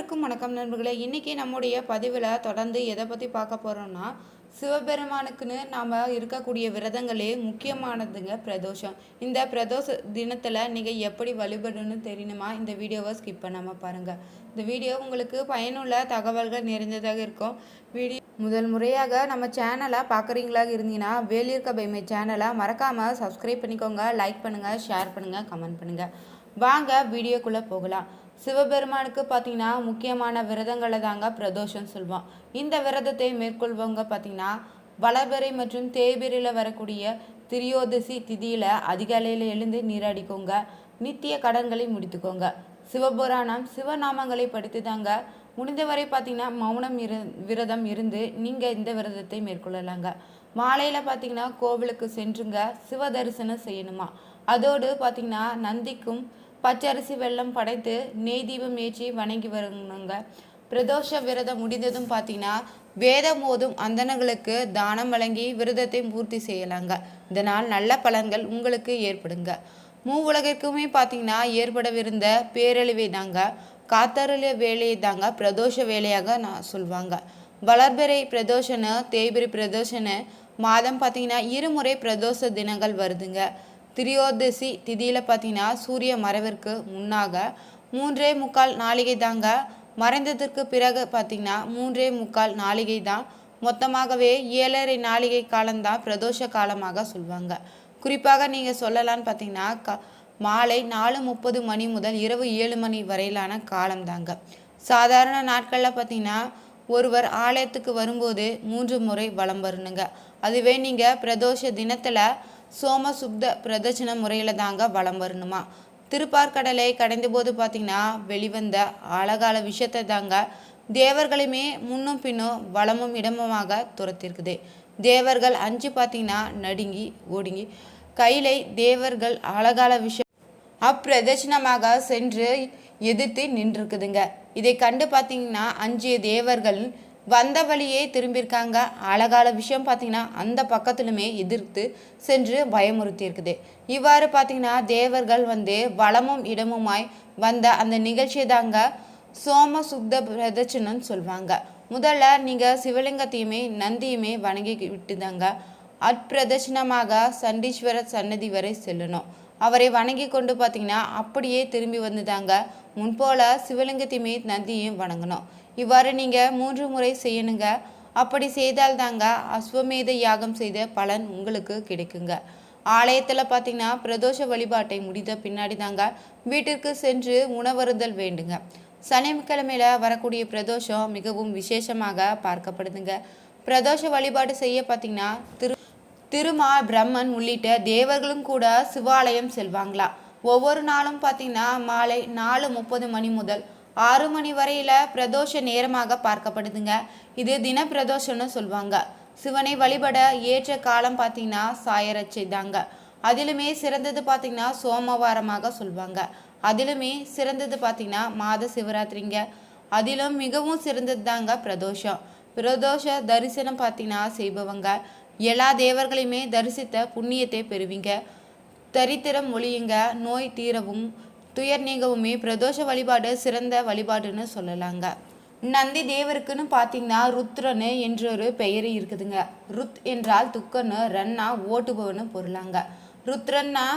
அனைவருக்கும் வணக்கம் நண்பர்களே. இன்றைக்கி நம்முடைய பதிவில் தொடர்ந்து எதை பற்றி பார்க்க போகிறோம்னா, சிவபெருமானுக்குன்னு நாம் இருக்கக்கூடிய விரதங்களே முக்கியமானதுங்க பிரதோஷம். இந்த பிரதோஷ தினத்தில் நீங்கள் எப்படி வழிபடணும்னு தெரியணுமா? இந்த வீடியோவை ஸ்கிப் பண்ணாமல் பாருங்கள். இந்த வீடியோ உங்களுக்கு பயனுள்ள தகவல்கள் நிறைந்ததாக இருக்கும். முதல் முறையாக நம்ம சேனலை பார்க்குறீங்களா இருந்தீங்கன்னா, வேலியிருக்க பைமை சேனலை மறக்காமல் சப்ஸ்கிரைப் பண்ணிக்கோங்க. லைக் பண்ணுங்கள், ஷேர் பண்ணுங்கள், கமெண்ட் பண்ணுங்கள். வாங்க வீடியோக்குள்ளே போகலாம். சிவபெருமானுக்கு பார்த்தீங்கன்னா முக்கியமான விரதங்களை தாங்க பிரதோஷம் சொல்லுவோம். இந்த விரதத்தை மேற்கொள்வவங்க பார்த்தீங்கன்னா வளர்பிறை மற்றும் தேய்பிரையில் வரக்கூடிய திரியோதசி திதியில் அதிகாலையில் எழுந்து நீராடிக்கோங்க. நித்திய கடன்களை முடித்துக்கோங்க. சிவபுராணம் சிவநாமங்களை படித்து தாங்க முடிந்தவரை பார்த்தீங்கன்னா மௌனம் விரதம் இருந்து நீங்கள் இந்த விரதத்தை மேற்கொள்ளலாங்க. மாலையில் பார்த்தீங்கன்னா கோவிலுக்கு சென்றுங்க சிவ தரிசனம் செய்யணுமா. அதோடு பார்த்தீங்கன்னா நந்திக்கும் பச்சரிசி வெல்லம் படைத்து நெய் தீபம் ஏற்றி வணங்கி வரணுங்க. பிரதோஷ விரதம் முடிந்ததும் பார்த்தீங்கன்னா வேதம் ஓதும் அந்தணர்களுக்கு தானம் வழங்கி விரதத்தை பூர்த்தி செய்யலாங்க. இதனால் நல்ல பலன்கள் உங்களுக்கு ஏற்படுங்க. உலகிற்குமே பார்த்தீங்கன்னா ஏற்படவிருந்த பேரழிவை தாங்க காத்தருளிய வேலையை தாங்க பிரதோஷ வேலையாக நான் சொல்லுவாங்க. வளர்பிறை பிரதோஷன்னு தேய்பிரை பிரதோஷன்னு மாதம் பார்த்தீங்கன்னா இருமுறை பிரதோஷ தினங்கள் வருதுங்க. திரியோதசி திதியில் பார்த்தீங்கன்னா சூரிய மறைவிற்கு முன்னாக 3.25 நாளிகை தாங்க, மறைந்ததற்கு பிறகு பார்த்தீங்கன்னா 3.25 நாளிகை தான். மொத்தமாகவே 7.5 நாளிகை காலம்தான் பிரதோஷ காலமாக சொல்லுவாங்க. குறிப்பாக நீங்கள் சொல்லலான்னு பார்த்தீங்கன்னா மாலை 4:30 மணி முதல் இரவு 7 மணி வரையிலான காலம் தாங்க. சாதாரண நாட்களில் பார்த்தீங்கன்னா ஒருவர் ஆலயத்துக்கு வரும்போது 3 முறை வலம் வரணுங்க. அதுவே நீங்கள் பிரதோஷ தினத்தில் சோம சுப்த பிரதட்சண முறையில் தாங்க வலம் வரணுமா. திருப்பார்கடலை கடைந்த போது பார்த்தீங்கன்னா வெளிவந்த அழகால விஷயத்தை தாங்க தேவர்களுமே முன்னும் பின்னும் வளமும் இடமுமாக துரத்திருக்குது. தேவர்கள் 5 பார்த்தீங்கன்னா நடுங்கி ஓடுங்கி கையிலை தேவர்கள் அழகால விஷயம் அப்பிரதட்சணமாக சென்று எதிர்த்து நின்றுருக்குதுங்க. இதை கண்டு பார்த்தீங்கன்னா 5 தேவர்கள் வந்த வழியே திரும்பியிருக்காங்க. அழகால விஷயம் பார்த்தீங்கன்னா அந்த பக்கத்துலுமே எதிர்த்து சென்று பயமுறுத்தி இருக்குது. இவ்வாறு பார்த்தீங்கன்னா தேவர்கள் வளமும் இடமுமாய் வந்த அந்த நிகழ்ச்சியை தாங்க சோம சுத்த பிரதட்சணம்னு சொல்லுவாங்க. முதல்ல நீங்கள் சிவலிங்கத்தையுமே நந்தியுமே வணங்கி விட்டுதாங்க அப்பிரதட்சணமாக சண்டீஸ்வரர் சன்னதி வரை செல்லணும். அவரை வணங்கி கொண்டு பார்த்தீங்கன்னா அப்படியே திரும்பி வந்துதாங்க முன்போல சிவலிங்கத்தையுமே நந்தியும் வணங்கணும். இவ்வாறு நீங்கள் 3 முறை செய்யணுங்க. அப்படி செய்தால் தாங்க அஸ்வமேத யாகம் செய்த பலன் உங்களுக்கு கிடைக்குங்க. ஆலயத்தில் பார்த்தீங்கன்னா பிரதோஷ வழிபாட்டை முடித்த பின்னாடி தாங்க வீட்டிற்கு சென்று உணவருந்தல் வேண்டுங்க. சனிக்கிழமையில் வரக்கூடிய பிரதோஷம் மிகவும் விசேஷமாக பார்க்கப்படுதுங்க. பிரதோஷ வழிபாடு செய்ய பார்த்தீங்கன்னா திருமா பிரம்மன் உள்ளிட்ட தேவர்களும் கூட சிவாலயம் செல்வாங்களா. ஒவ்வொரு நாளும் பார்த்தீங்கன்னா மாலை 4:30 மணி முதல் 6 மணி வரையில் பிரதோஷ நேரமாக பார்க்கப்படுதுங்க. இது தின பிரதோஷம்னு சொல்லுவாங்க. சிவனை வழிபட ஏற்ற காலம் பார்த்தீங்கன்னா சாயரட்சை தாங்க. அதிலுமே சிறந்தது பார்த்தீங்கன்னா சோமவாரமாக சொல்லுவாங்க. அதிலுமே சிறந்தது பார்த்தீங்கன்னா மாத சிவராத்திரிங்க. அதிலும் மிகவும் சிறந்தது தாங்க பிரதோஷம். பிரதோஷ தரிசனம் பார்த்தீங்கன்னா செய்பவங்க எல்லா தேவர்களையுமே தரிசித்த புண்ணியத்தை பெறுவீங்க. தரித்திரம் ஒழியுங்க, நோய் தீரவும் துயர் நீங்கவுமே பிரதோஷ வழிபாடு சிறந்த வழிபாடுன்னு சொல்லலாங்க. நந்தி தேவருக்குன்னு பார்த்தீங்கன்னா ருத்ரனு என்றொரு பெயர் இருக்குதுங்க. ருத் என்றால் துக்கன்னு, ரன்னா ஓட்டுபவனு பொருளாங்க. ருத்ரன்னா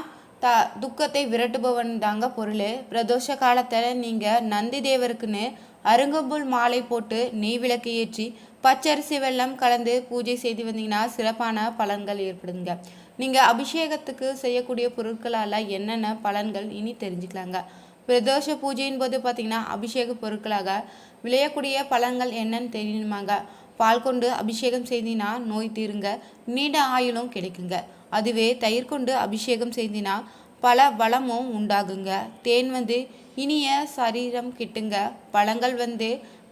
துக்கத்தை விரட்டுபவன் தாங்க பொருள். பிரதோஷ காலத்தில் நீங்கள் நந்தி தேவருக்குன்னு அருங்கம்புல் மாலை போட்டு நெய் விளக்கு ஏற்றி பச்சரிசி வெல்லம் கலந்து பூஜை செய்து வந்தீங்கன்னா சிறப்பான பலன்கள் ஏற்படுங்க. நீங்கள் அபிஷேகத்துக்கு செய்யக்கூடிய பொருட்களால் என்னென்ன பலன்கள் இனி தெரிஞ்சுக்கலாங்க. பிரதோஷ பூஜையின் போது பார்த்தீங்கன்னா அபிஷேக பொருட்களாக விளையக்கூடிய பலன்கள் என்னன்னு தெரியணுமாங்க. பால் கொண்டு அபிஷேகம் செய்தினா நோய் தீருங்க, நீண்ட ஆயுளும் கிடைக்குங்க. அதுவே தயிர் கொண்டு அபிஷேகம் செய்தினா பல வளமும் உண்டாகுங்க. தேன் இனிய சரீரம் கிட்டுங்க. பழங்கள்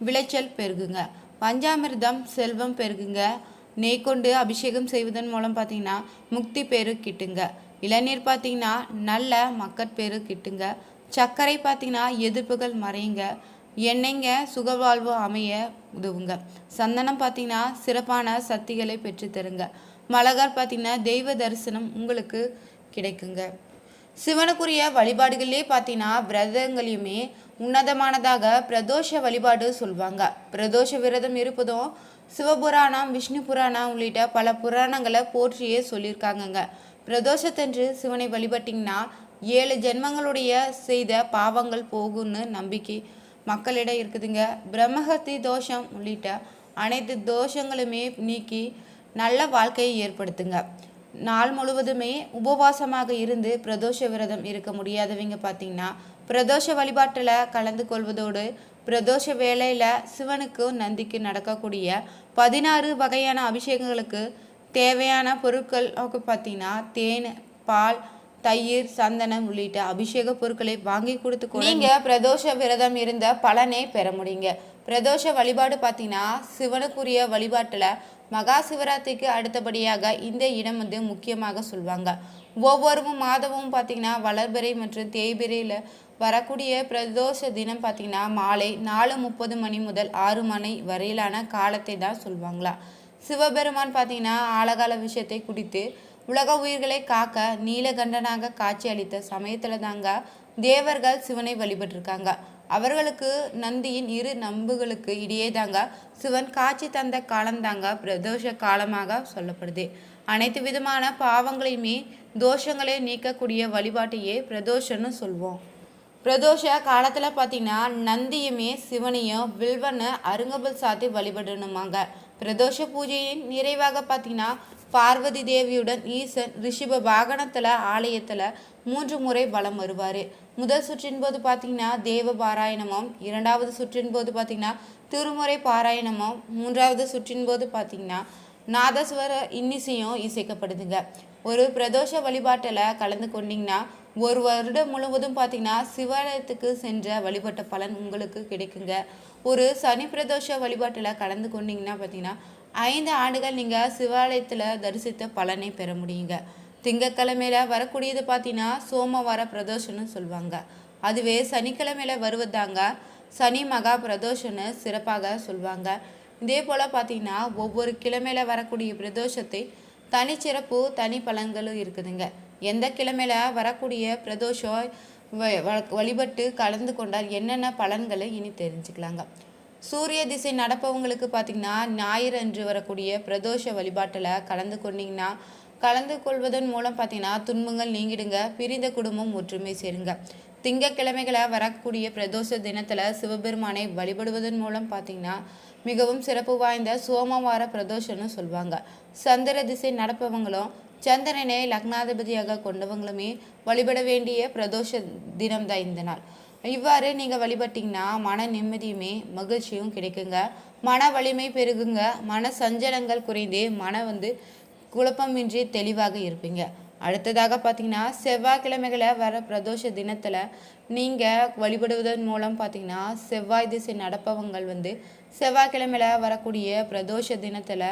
விளைச்சல் பெருகுங்க. பஞ்சாமிர்தம் செல்வம் பெருகுங்க. நெய் கொண்டு அபிஷேகம் செய்வதன் மூலம் பார்த்தீங்கன்னா முக்தி பேரு கிட்டுங்க. இளநீர் பார்த்தீங்கன்னா நல்ல மக்கட்பேரு கிட்டுங்க. சர்க்கரை பார்த்தீங்கன்னா எதிர்ப்புகள் மறையுங்க. எண்ணெய்ங்க சுகவாழ்வு அமைய உதவுங்க. சந்தனம் பார்த்தீங்கன்னா சிறப்பான சக்திகளை பெற்றுத்தருங்க. மலகார் பார்த்தீங்கன்னா தெய்வ தரிசனம் உங்களுக்கு கிடைக்குங்க. சிவனுக்குரிய வழிபாடுகளே பார்த்தீங்கன்னா விரதங்களையுமே உன்னதமானதாக பிரதோஷ வழிபாடு சொல்வாங்க. பிரதோஷ விரதம் இருப்பதும் சிவபுராணம், விஷ்ணு புராணம் உள்ளிட்ட பல புராணங்களை போற்றியே சொல்லியிருக்காங்கங்க. பிரதோஷத்தன்று சிவனை வழிபட்டிங்கன்னா 7 ஜென்மங்களுடைய செய்த பாவங்கள் போகும்னு நம்பிக்கை மக்களிடம் இருக்குதுங்க. பிரம்மஹத்தி தோஷம் உள்ளிட்ட அனைத்து தோஷங்களுமே நீக்கி நல்ல வாழ்க்கையை ஏற்படுத்துங்க. நாள் முழுவதுமே உபவாசமாக இருந்து பிரதோஷ விரதம் இருக்க முடியாதவங்க பார்த்தீங்கன்னா பிரதோஷ வழிபாட்டில் கலந்து கொள்வதோடு பிரதோஷ வேளையில் சிவனுக்கு நந்திக்கு நடக்கக்கூடிய 16 வகையான அபிஷேகங்களுக்கு தேவையான பொருட்கள் பார்த்தீங்கன்னா தேன், பால், தயிர், சந்தனம் உள்ளிட்ட அபிஷேக பொருட்களை வாங்கி கொடுத்து நீங்கள் பிரதோஷ விரதம் இருந்த பலனை பெற முடியுங்க. பிரதோஷ வழிபாடு பார்த்தீங்கன்னா சிவனுக்குரிய வழிபாட்டில் மகா சிவராத்திரிக்கு அடுத்தபடியாக இந்த இடம் முக்கியமாக சொல்லுவாங்க. ஒவ்வொரு மாதமும் பார்த்தீங்கன்னா வளர்பிறை மற்றும் தேய்பிறையில் வரக்கூடிய பிரதோஷ தினம் பார்த்தீங்கன்னா மாலை 4:30 மணி முதல் 6 மணி வரையிலான காலத்தை தான் சொல்லுவாங்களா. சிவபெருமான் பார்த்தீங்கன்னா ஆழகால விஷயத்தை குடித்து உலக உயிர்களை காக்க நீலகண்டனாக காட்சி அளித்த சமயத்தில் தாங்க தேவர்கள் சிவனை வழிபட்டிருக்காங்க. அவர்களுக்கு நந்தியின் 2 நம்புகளுக்கு இடையே தாங்க சிவன் காட்சி தந்த காலந்தாங்க பிரதோஷ காலமாக சொல்லப்படுது. அனைத்து விதமான பாவங்களையுமே தோஷங்களை நீக்கக்கூடிய வழிபாட்டையே பிரதோஷன்னு சொல்வோம். பிரதோஷ காலத்தில் பார்த்தீங்கன்னா நந்தியுமே சிவனையும் வில்வனை அருங்கபல் சாத்தி வழிபடணுமாங்க. பிரதோஷ பூஜையின் நிறைவாக பார்த்தீங்கன்னா பார்வதி தேவியுடன் ஈசன் ரிஷிப வாகனத்தில் ஆலயத்தில் 3 முறை வலம் வருவார். முதல் சுற்றின் போது பார்த்தீங்கன்னா தேவ பாராயணமும், 2வது சுற்றின் போது பார்த்தீங்கன்னா திருமுறை பாராயணமும், 3வது சுற்றின் போது பார்த்தீங்கன்னா நாதஸ்வர இன்னிசையும் இசைக்கப்படுதுங்க. ஒரு பிரதோஷ வழிபாட்டில் கலந்து கொண்டீங்கன்னா 1 வருடம் முழுவதும் பார்த்தீங்கன்னா சிவாலயத்துக்கு சென்ற வழிபட்ட பலன் உங்களுக்கு கிடைக்குங்க. ஒரு சனி பிரதோஷ வழிபாட்டில் கலந்து கொண்டீங்கன்னா பார்த்தீங்கன்னா 5 ஆண்டுகள் நீங்கள் சிவாலயத்தில் தரிசித்த பலனை பெற முடியுங்க. திங்கக்கிழமையில வரக்கூடியது பார்த்தீங்கன்னா சோமவார பிரதோஷன்னு சொல்லுவாங்க. அதுவே சனிக்கிழமையில வருவதாங்க சனி மகா பிரதோஷன்னு சிறப்பாக சொல்லுவாங்க. இதே போல் பார்த்தீங்கன்னா ஒவ்வொரு கிழமையில வரக்கூடிய பிரதோஷத்தை தனிச்சிறப்பு தனி பலன்களும் இருக்குதுங்க. எந்த கிழமையில வரக்கூடிய பிரதோஷம் வழிபட்டு கலந்து கொண்டால் என்னென்ன பலன்களை இனி தெரிஞ்சுக்கலாங்க. சூரிய திசை நடப்பவங்களுக்கு பார்த்தீங்கன்னா ஞாயிறு அன்று வரக்கூடிய பிரதோஷ வழிபாட்டில் கலந்து கொள்வதன் மூலம் பார்த்தீங்கன்னா துன்பங்கள் நீங்கிடுங்க. பிரிந்த குடும்பம் ஒற்றுமை சேருங்க. திங்கக்கிழமைகளை வரக்கூடிய பிரதோஷ தினத்தில் சிவபெருமானை வழிபடுவதன் மூலம் பார்த்தீங்கன்னா மிகவும் சிறப்பு வாய்ந்த சோமவார பிரதோஷம்னு சொல்லுவாங்க. சந்திர திசை நடப்பவங்களும் சந்திரனை லக்னாதிபதியாக கொண்டவங்களுமே வழிபட வேண்டிய பிரதோஷ தினம்தான் இந்த நாள். இவ்வாறு நீங்கள் வழிபட்டிங்கன்னா மன நிம்மதியுமே மகிழ்ச்சியும் கிடைக்குங்க. மன வலிமை பெருகுங்க. மன சஞ்சலங்கள் குறைந்தே குழப்பமின்றி தெளிவாக இருப்பீங்க. அடுத்ததாக பார்த்தீங்கன்னா செவ்வாய்க்கிழமைகளை வர பிரதோஷ தினத்தில் நீங்கள் வழிபடுவதன் மூலம் பார்த்தீங்கன்னா செவ்வாய் திசை நடப்பவங்கள் செவ்வாய்க்கிழமையில் வரக்கூடிய பிரதோஷ தினத்தில்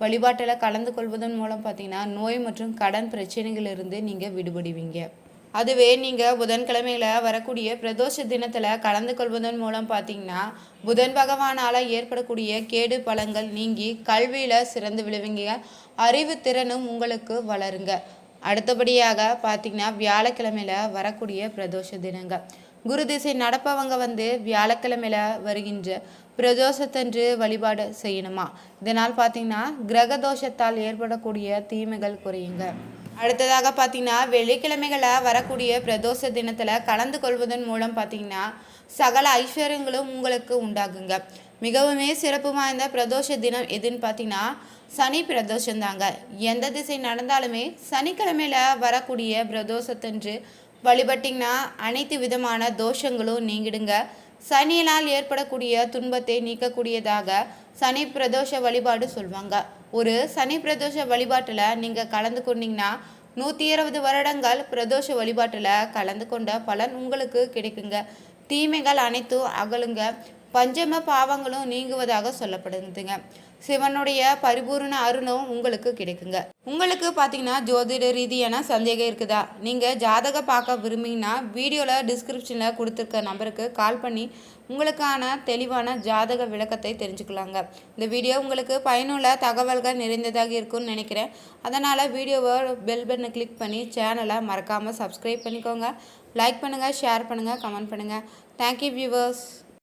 வழிபாட்டில் கலந்து கொள்வதன் மூலம் பார்த்தீங்கன்னா நோய் மற்றும் கடன் பிரச்சனைகளிலிருந்து நீங்கள் விடுபடுவீங்க. அதுவே நீங்கள் புதன்கிழமையில் வரக்கூடிய பிரதோஷ தினத்தில் கலந்து கொள்வதன் மூலம் பார்த்தீங்கன்னா புதன் பகவானால் ஏற்படக்கூடிய கேடு பலன்கள் நீங்கி கல்வியில் சிறந்து விழுவீங்க. அறிவு திறனும் உங்களுக்கு வளருங்க. அடுத்தபடியாக பார்த்தீங்கன்னா வியாழக்கிழமையில் வரக்கூடிய பிரதோஷ தினங்க. குரு திசை நடப்பவங்க வியாழக்கிழமையில் வருகின்ற பிரதோஷத்தன்று வழிபாடு செய்யணுமா. இதனால் பார்த்தீங்கன்னா கிரக தோஷத்தால் ஏற்படக்கூடிய தீமைகள் குறையுங்க. அடுத்ததாக பார்த்தீங்கன்னா வெள்ளிக்கிழமைகளில் வரக்கூடிய பிரதோஷ தினத்தில் கலந்து கொள்வதன் மூலம் பார்த்தீங்கன்னா சகல ஐஸ்வர்யங்களும் உங்களுக்கு உண்டாகுங்க. மிகவுமே சிறப்பு வாய்ந்த பிரதோஷ தினம் எதுன்னு பார்த்தீங்கன்னா சனி பிரதோஷந்தாங்க. எந்த திசை நடந்தாலுமே சனிக்கிழமையில் வரக்கூடிய பிரதோஷத்தன்று வழிபட்டிங்கன்னா அனைத்து விதமான தோஷங்களும் நீங்கிடுங்க. சனியினால் ஏற்படக்கூடிய துன்பத்தை நீக்கக்கூடியதாக சனி பிரதோஷ வழிபாடு சொல்லுவாங்க. ஒரு சனி பிரதோஷ வழிபாட்டில் நீங்கள் கலந்து கொண்டீங்கன்னா 120 வருடங்கள் பிரதோஷ வழிபாட்டில் கலந்து கொண்ட பலன் உங்களுக்கு கிடைக்குங்க. தீமைகள் அனைத்தும் அகலுங்க. பஞ்சம பாவங்களும் நீங்குவதாக சொல்லப்படுதுங்க. சிவனுடைய பரிபூர்ண அருளும் உங்களுக்கு கிடைக்குங்க. உங்களுக்கு பார்த்தீங்கன்னா ஜோதிட ரீதியான சந்தேகம் இருக்குதா? நீங்கள் ஜாதகம் பார்க்க விரும்பிங்கன்னா வீடியோவில் டிஸ்கிரிப்ஷனில் கொடுத்துருக்க நம்பருக்கு கால் பண்ணி உங்களுக்கான தெளிவான ஜாதக விளக்கத்தை தெரிஞ்சுக்கலாங்க. இந்த வீடியோ உங்களுக்கு பயனுள்ள தகவல்கள் நிறைந்ததாக இருக்கும்னு நினைக்கிறேன். அதனால் வீடியோவை பெல் பட்டனை கிளிக் பண்ணி சேனலை மறக்காமல் சப்ஸ்கிரைப் பண்ணிக்கோங்க. லைக் பண்ணுங்கள், ஷேர் பண்ணுங்கள், கமெண்ட் பண்ணுங்கள். Thank you viewers.